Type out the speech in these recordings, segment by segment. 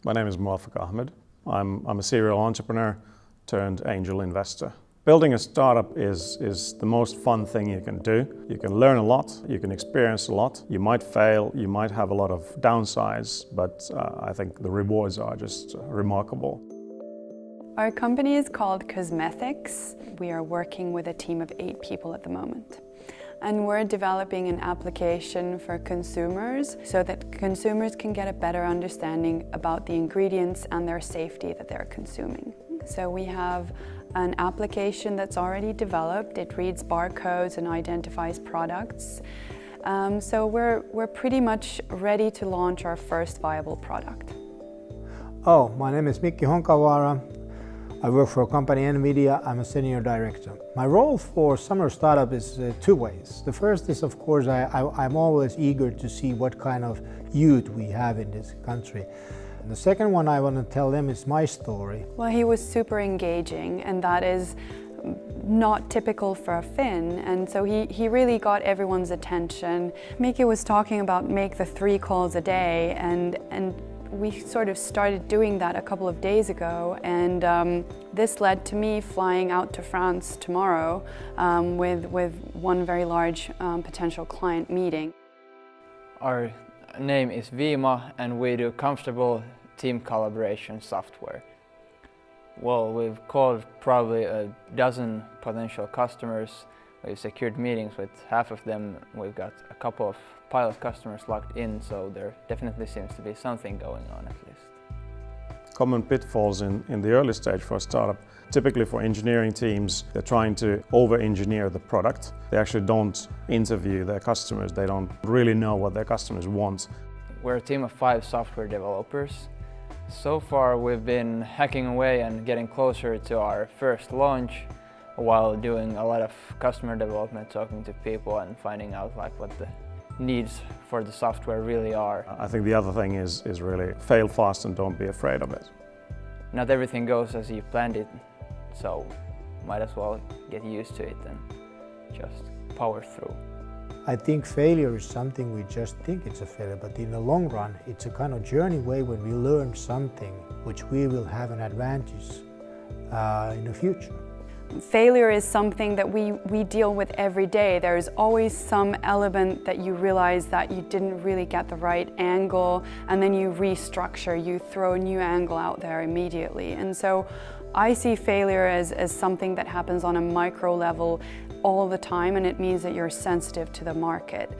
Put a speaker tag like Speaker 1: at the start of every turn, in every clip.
Speaker 1: My name is Muwaffaq Ahmed. I'm a serial entrepreneur turned angel investor. Building a startup is the most fun thing you can do. You can learn a lot, you can experience a lot. You might fail, you might have a lot of downsides, but I think the rewards are just remarkable.
Speaker 2: Our company is called Cosmetics. We are working with a team of 8 people at the moment. And we're developing an application for consumers so that consumers can get a better understanding about the ingredients and their safety that they're consuming. So we have an application that's already developed. It reads barcodes and identifies products. So we're pretty much ready to launch our first viable product.
Speaker 3: Oh, my name is Mikki Honkavaara. I work for a company NVIDIA. I'm a senior director. My role for Summer Startup is 2 ways. The first is, of course, I'm always eager to see what kind of youth we have in this country. And the second one I want to tell them is my story.
Speaker 2: Well, he was super engaging, and that is not typical for a Finn, and so he really got everyone's attention. Mikki was talking about make the 3 calls a day, and we sort of started doing that a couple of days ago, and this led to me flying out to France tomorrow with one very large potential client meeting.
Speaker 4: Our name is Vima, and we do comfortable team collaboration software. Well, we've called probably a dozen potential customers. We've secured meetings with half of them. We've got a couple of pilot customers locked in, so there definitely seems to be something going on at least.
Speaker 1: Common pitfalls in the early stage for a startup. Typically for engineering teams, they're trying to over-engineer the product. They actually don't interview their customers. They don't really know what their customers want.
Speaker 4: We're a team of 5 software developers. So far we've been hacking away and getting closer to our first launch while doing a lot of customer development, talking to people and finding out what the needs for the software really are.
Speaker 1: I think the other thing is really fail fast and don't be afraid of it.
Speaker 4: Not everything goes as you planned it, so might as well get used to it and just power through.
Speaker 3: I think failure is something we just think it's a failure, but in the long run, it's a kind of journey way when we learn something which we will have an advantage in the future.
Speaker 2: Failure is something that we deal with every day. There's always some element that you realize that you didn't really get the right angle, and then you restructure, you throw a new angle out there immediately. And so I see failure as something that happens on a micro level all the time, and it means that you're sensitive to the market.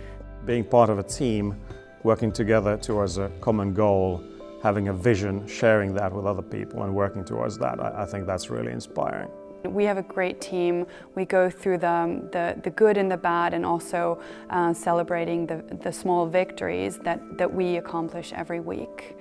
Speaker 1: Being part of a team, working together towards a common goal, having a vision, sharing that with other people and working towards that, I think that's really inspiring.
Speaker 2: We have a great team. We go through the good and the bad, and also celebrating the small victories that we accomplish every week.